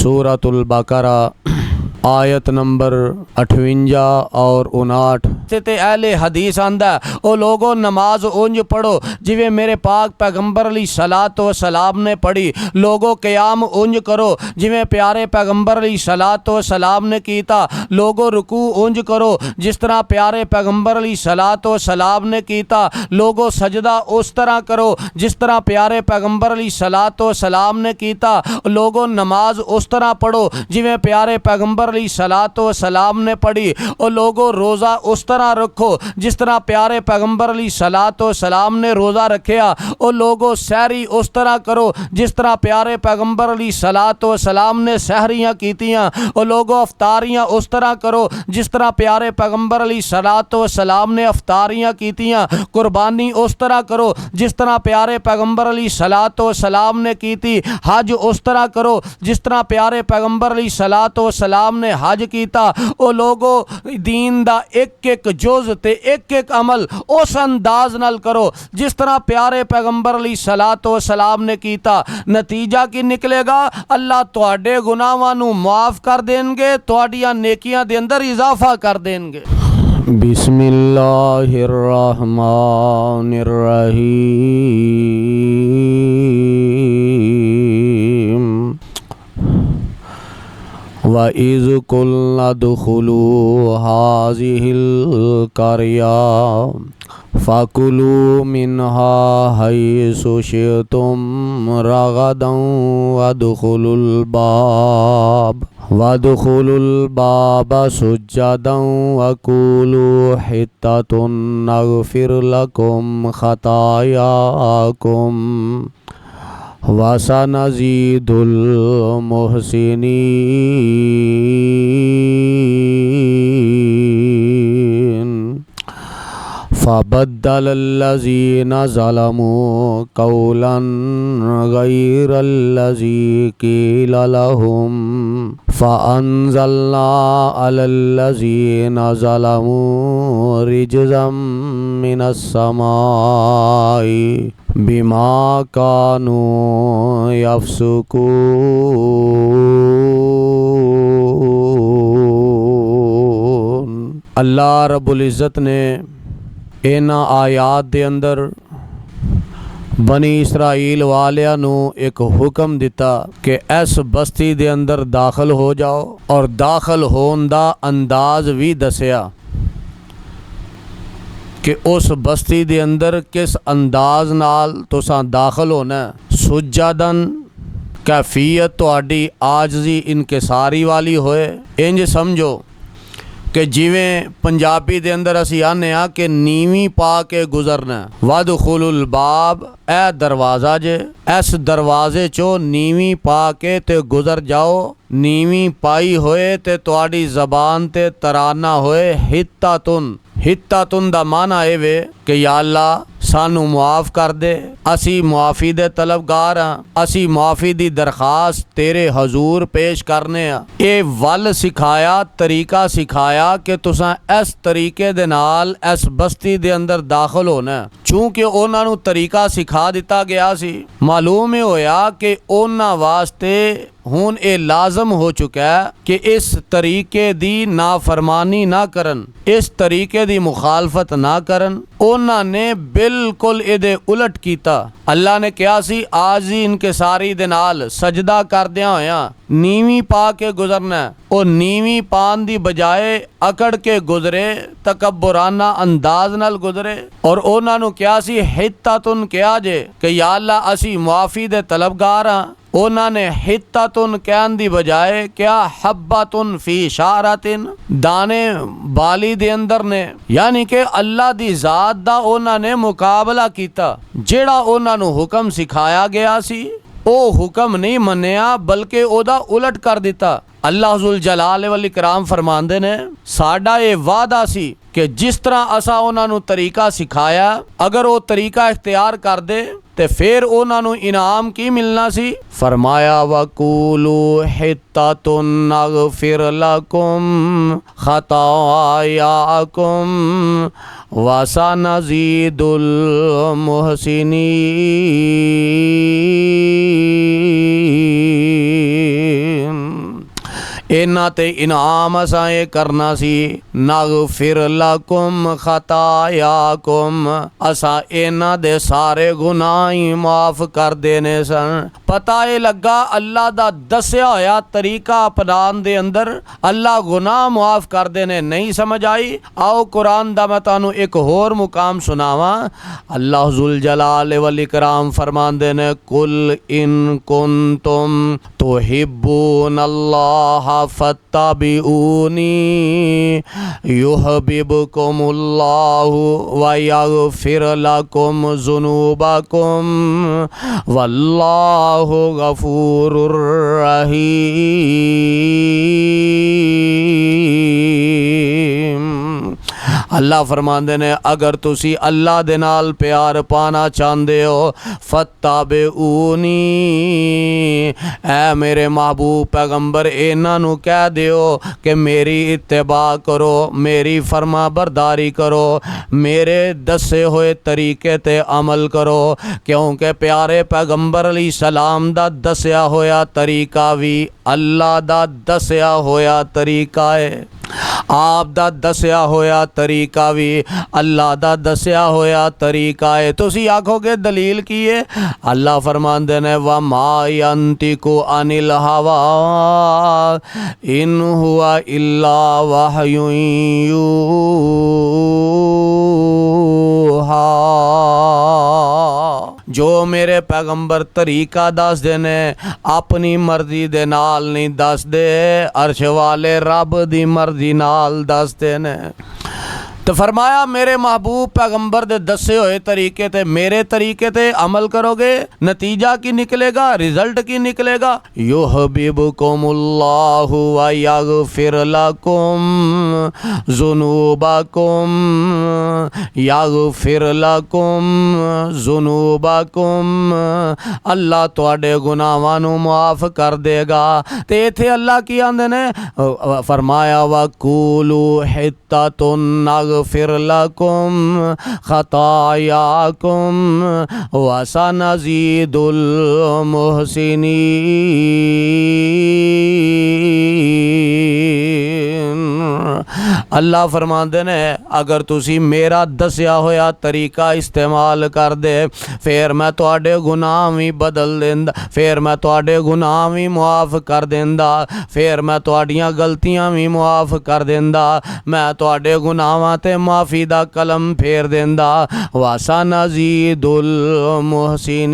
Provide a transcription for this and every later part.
सूरतुल बकरा आयत नंबर 58 और 59 ते अहले हदीस आंदा ओ लोगो नमाज उंज पढ़ो जिवें मेरे पाक पैगंबर अली सलात व सलाम ने पढ़ी। लोगो क़याम उंज करो जिवें प्यारे पैगंबर अली सलात व सलाम ने कीता। लोगो रुकू उंज करो जिस तरह प्यारे पैगंबर अली सलात व सलाम ने कीता। लोगो सजदा उस तरह करो जिस तरह प्यारे पैगंबर अली सलात व सलाम ने कीता। लोगो नमाज उस तरह पढ़ो जिवें प्यारे पैगंबर सलात व सलाम ने पढ़ी। और लोगों रोज़ा उस तरह रखो जिस तरह प्यारे पैगंबर अली सलात व सलाम ने रोज़ा रखा। और लोगों सहरी उस तरह करो जिस तरह प्यारे पैगंबर अली सलात व सलाम ने सहरियाँ कीतियाँ। और लोगों अफ्तारियाँ उस तरह करो जिस तरह प्यारे पैगंबर अली सलात व सलाम ने अफ्तारियाँ कीतियाँ। कुर्बानी उस तरह करो जिस तरह प्यारे पैगंबर अली सलात व सलाम ने की थी। हज उस तरह करो जिस तरह प्यारे पैगंबर अली सलात व सलाम ने हज कीता। ओ लोगो दीन दा एक एक जुज़ ते एक एक अमल उस अंदाज नाल करो जिस तरह प्यारे पैगंबर अली सलात व सलाम ने कीता। नतीजा की निकलेगा? अल्लाह तुहाडे गुनाहां नू माफ़ कर देंगे, तुहाडियां नेकियां दे अंदर इजाफा कर देंगे। बिस्मिल्लाहिर रहमानिर रहीम। व इज़ कुल्ना दुखुलू हाज़िहिल क़रया फ़कुलू मिन्हा हैसु शिअ्तुम रग़दन वदखुलुल बाब सुज्जदन वक़ूलू हित्ततुन नग़फ़िर लकुम ख़तायाकुम वसनज़ीदुल मुहसिनीन। फ़बद्दलल्लज़ीना ज़लमू क़ौलन ग़ैरल्लज़ी क़ील लहुम फ़अंज़लना अलल्लज़ीना ज़लमू रिजज़म मिनस्समाई बिमा कानू यफ़्सुकून। अल्लाह रब्बुल इज़्ज़त ने इन्हां आयात दे अंदर बनी इसराइल वालियां नू एक हुक्म दिता कि इस बस्ती दे अंदर दाखिल हो जाओ और दाखिल होने दा अंदाज भी दसिया कि उस बस्ती दे अंदर किस अंदाज नाल तुसां दाखिल होना। सुज्जदन कैफियत तुहाडी आजजी इनकिसारी वाली होए। इंज समझो कि जिवें पंजाबी दे अंदर असी आने आ कि नीवी पा के गुजरना। वदखुलुल बाब ए दरवाज़ा जे, इस दरवाजे चो नीवी पा के ते गुजर जाओ। नीवी पाई होए ते तुहाडी ज़बान ते तराना होए हित्ततुन। हित्ततुन दा माना ए वे कि या अल्लाह सानू मुआफ़ कर दे, असी मुआफ़ी दे तलबगार हाँ, असी मुआफ़ी दी दरखास्त तेरे हजूर पेश करने आ। ये वल सिखाया, तरीका सिखाया कि तुसां इस तरीके दे नाल इस बस्ती दे अंदर दाखिल होना। चूँकि उन्हां नू तरीका सिखा दिता गया सी, मालूम ही होया कि उन्हां वास्ते हुण ये लाजम हो चुका है कि इस तरीके दी नाफरमानी ना करन, इस तरीके दी मुखालफत ना करन। उन्होंने बिल्कुल इहदे उलट कीता। अल्लाह ने कहा सी आजी इनकिसारी दे नाल सजदा करदियां होया नीवी पा के गुजरना। वो नीवी पान दी बजाए अकड़ के गुजरे, तकब्बुराना अंदाज नाल गुजरे। और उन्हां नू कहा सी हित्ततुन कहा जे कि या अल्लाह असी मुआफ़ी दे तलबगार हाँ। उन्होंने हित्ततुन कहन दी बजाए क्या हब्बतुन फी शारतिन, दाने बाली दे अंदर ने, यानी कि अल्लाह दी ज़ात दा उन्होंने मुकाबला किया। जेड़ा उन्होंने हुक्म सिखाया गया सी ओ हुक्म नहीं मन्निया बल्कि ओदा उलट कर दिता। अल्लाह ज़ुल जलाल वल इकराम फरमांदे ने साडा ये वादा सी कि जिस तरह असा उन्होंने तरीका सिखाया अगर वो तरीका इख्तियार कर दे ते फिर उन्होंने इनाम की मिलना सी। फरमाया वक़ूलू हित्ततुन नग़फ़िर लकुम ख़तायाकुम वसनज़ीदुल मुहसिनीन। इन्हां ते इनाम असां ये करना सी, नगफिर लकुम खतायाकुम, असां इन्हां दे सारे गुनाह ही माफ़ कर देने सन। पता ये लगा अल्लाह दा दस्या होया तरीका अपनाने दे अंदर अल्लाह गुनाह माफ़ कर देने नहीं समझ आई। आओ कुरान दा मैं तुहानू एक होर मुकाम सुनावा। अल्लाह जुल जलाल वल इकराम फरमांदे ने, कुल इन कुंतुम तुहिब्बूनल्लाह फत्तबिऊनी युहब्बिबकुमुल्लाहु व यगफिर लकुम ज़ुनूबकुम वल्लाहु गफूरुर रहीम। अल्लाह फरमांदे ने, अगर तुसी अल्लाह दे नाल प्यार पाना चाहते हो, फत्तबिऊनी, ऐ मेरे महबूब पैगंबर इन्हां नू कह दियो कि मेरी इत्तबा करो, मेरी फरमा बरदारी करो, मेरे दसे हुए तरीके ते अमल करो, क्योंकि प्यारे पैगंबर अलैहि सलाम दा दसिया होया तरीका भी अल्लाह दा दसिया होया तरीका है। आप दा दसिया होया तरीका भी अल्लाह दा दसिया होया तरीका है। तुसी आखोगे दलील की है? अल्लाह फरमांदे ने, व मा यंतिकु अनिल हवा इन हुआ इल्ला वहयुन यूहा। जो मेरे पैगंबर तरीका दस देने अपनी मर्जी दे नाल नहीं दस दे, अर्श वाले रब दी मर्जी नाल दस देने। तो फरमाया मेरे महबूब पैगंबर दे दसे हुए तरीके ते मेरे तरीके ते अमल करोगे, नतीजा की निकलेगा, रिजल्ट की निकलेगा, युहब्बिबकुमुल्लाहु व यगफिर लकुम ज़ुनूबकुम, यगफिर लकुम ज़ुनूबकुम, अल्लाह तुहाडे गुनाहां नू माफ़ कर देगा। ते इत्थे अल्लाह की आंदे ने, फरमाया वकूलू हित्ततुन नगफिर लकुम खतायाकुम वसनज़ीदुल मुहसिनीन। अल्लाह फरमांदे ने, अगर तुसी मेरा दसिया होया तरीका इस्तेमाल कर दे, फिर मैं तुहाडे गुनाह भी बदल देंदा, फिर मैं तुहाडे गुनाह भी मुआफ़ कर देंदा, फिर मैं तुहाडियां गलतियां भी मुआफ़ कर देंदा, मैं तुहाडे गुनाहां ते माफ़ी दा कलम फेर देंदा। वसनज़ीदुल मुहसिनीन,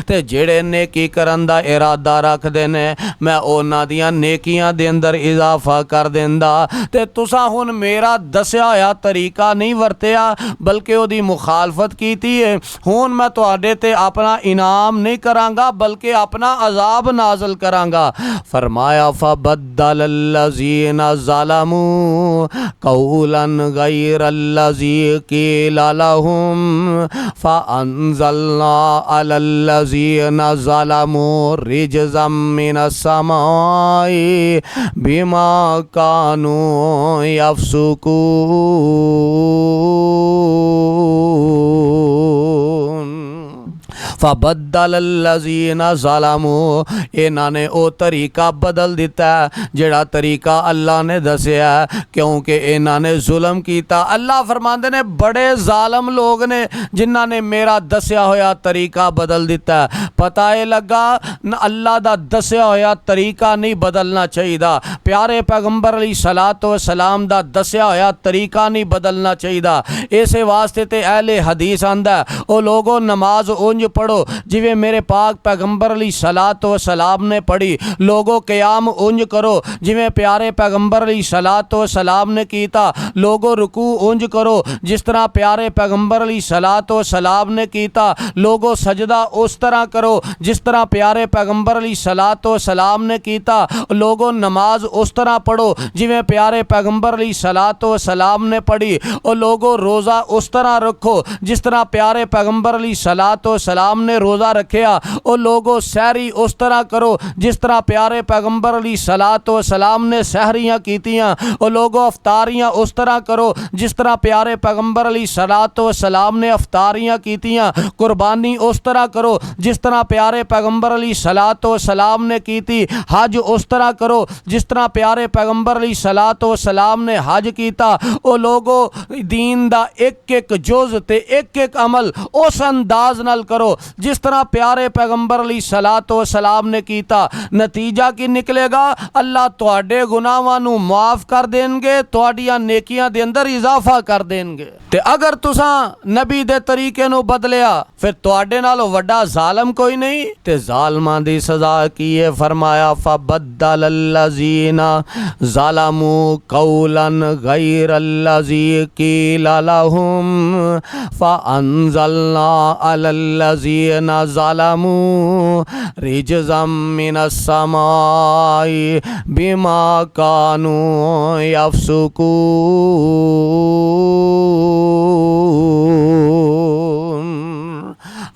ते जेड़े नेकी करन दा इरादा रखदे ने मैं उन्हां दियां नेकियां दे अंदर इजाफा कर देंदा। ते तुसां हुण मेरा दसिया होया तरीका नहीं वरतिया बल्कि उहदी मुखालफत कीती है। हुण मैं तुहाडे ते अपना इनाम नहीं करांगा बल्कि अपना अजाब नाज़िल करांगा। फरमाया फबद्दलल्लज़ीना ज़लमू कौलन गैरल्लज़ी क़ीला लहुम फ़अंज़लना अलल्लज़ीना ज़लमू रिजज़म मिनस्समाई बिमा कानू यफ़्सुकून। फबद्दलल्लज़ीना ज़लमू, इन्होंने वो तरीका बदल दिता जेड़ा तरीका अल्लाह ने दसिया, क्योंकि इन्होंने जुल्म किया। अल्लाह फरमांदे ने बड़े जालम लोग ने जिन्हों ने मेरा दसिया होया तरीका बदल दिता। पता है लगा न अल्लाह दा दसिया होया तरीका नहीं बदलना चाहिए, प्यारे पैगंबर अलैहिस्सलातु वस्सलाम दा दसिया होया तरीका नहीं बदलना चाहिए। इस वास्ते ते अहले हदीस आंदा ओ लोगों नमाज उंज पढ़ो जिवें मेरे पाक पैगंबर अलैहिस्सलातु वस्सलाम ने पढ़ी, लोगों क़याम उंज करो जिवें प्यारे पैगंबर अलैहिस्सलातु वस्सलाम ने कीता, लोगों रुकू उंज करो जिस तरह प्यारे पैगंबर अलैहिस्सलातु वस्सलाम ने कीता, लोगों सजदा उस तरह करो जिस तरह प्यारे पैगंबर अलैहिस्सलातु वस्सलाम ने कीता, लोगों नमाज उस तरह पढ़ो जिवें प्यारे पैगंबर अलैहिस्सलातु वस्सलाम ने पढ़ी, और लोगों रोज़ा उस तरह रखो जिस तरह प्यारे पैगंबर अलैहिस्सलातु वस्सलाम ने रोज़ा रखिया, ओ लोगो सहरी उस तरह करो जिस तरह प्यारे पैगंबर अलैहिस्सलाम ने सहरियाँ कीतियाँ। ओ लोगो अफ्तारियाँ उस तरह करो जिस तरह प्यारे पैगंबर अलैहिस्सलाम ने अफ्तारियाँ कीतियाँ। कुर्बानी उस तरह करो जिस तरह प्यारे पैगंबर अलैहिस्सलाम ने की थी। हज उस तरह करो जिस तरह प्यारे पैगंबर अलैहिस्सलाम ने हज कीता। ओ लोगो दीन दा एक एक जुज़ ते एक एक अमल उस अंदाज नाल करो जिस तरह प्यारे पैगंबर अलैहिस्सलाम ने कीता। नतीजा की निकलेगा, अल्लाह तुहाडे गुनाहां नू माफ़ कर देंगे, तुहाडियां नेकियां दे अंदर इजाफा कर देंगे। ते अगर तुसां नबी दे तरीके नू बदलिया फिर तुहाडे नालों वड्डा जालिम कोई नहीं। ते जालिमां दी सज़ा की है, फरमाया फबद्दल अल्लज़ीना ज़लमू कौलन गैरल्लज़ी क़ीला लहुम फ़अंज़लना अलल्लज़ीना ज़लमू रिजज़म मिनस समाई बिमा कानू यफ़सुकून।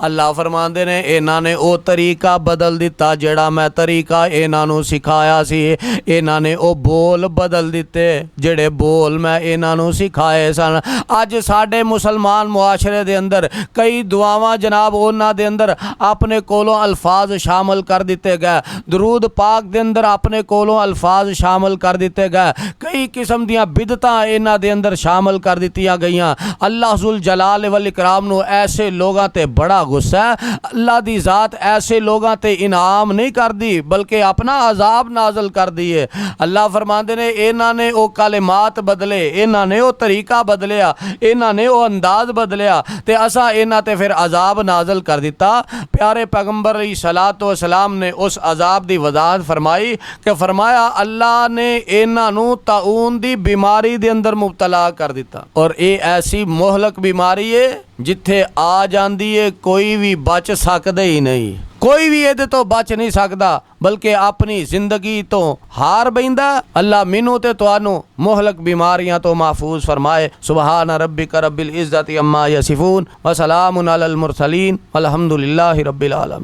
अल्लाह फरमाते ने इन्हां ने वो तरीका बदल दिता जेड़ा मैं तरीका इन्हां नू सिखाया सी। इन्हां ने वो बोल बदल दिते जेड़े बोल मैं इन्हां नू सिखाए सन। अज साडे मुसलमान मुआशरे दे अंदर कई दुआवां जनाब उन्हां दे अंदर अपने कोलों अल्फाज शामिल कर दिते गए। दरूद पाक दे अंदर अपने कोलों अल्फाज शामिल कर दिते गए। कई किस्म दियां बिदतां इन्हां दे अंदर शामिल कर दित्तियां गईयां। अल्लाह जुल जलाल वल इकराम नू ऐसे लोगां ते बड़ा गुस्सा है। अल्लाह दी ज़ात ऐसे लोगां ते इनाम नहीं कर दी बल्कि अपना अजाब नाजल कर दी है। अल्लाह फरमाते ने इन्हां ने वो कलिमात बदले, इन्हां ने वो तरीका बदलिया, इन्हां ने वो अंदाज बदलिया ते असा इन्हां ते फिर अजाब नाजल कर दिता। प्यारे पैगंबर अलैहिस्सलाम ने उस अजाब दी वजाहत फरमाई कि फरमाया अल्लाह ने इन्हां नू ताऊन दी बीमारी दे अंदर मुबतला कर दिता। और ये ऐसी मोहलक बीमारी है जिथे आ जाती है कोई भी बच सकता ही नहीं, कोई भी ये तो बच नहीं सकता बल्कि अपनी जिंदगी तो हार बैठा। अल्लाह मैनू ते तुहानू मोहलक बीमारियां तो महफूज फरमाए। सुबहान रब्बिक रब्बिल इज्जति अम्मा यसिफून व सलामुन अलल मुरसलीन वल्हम्दुलिल्लाहि रब्बिल आलमीन।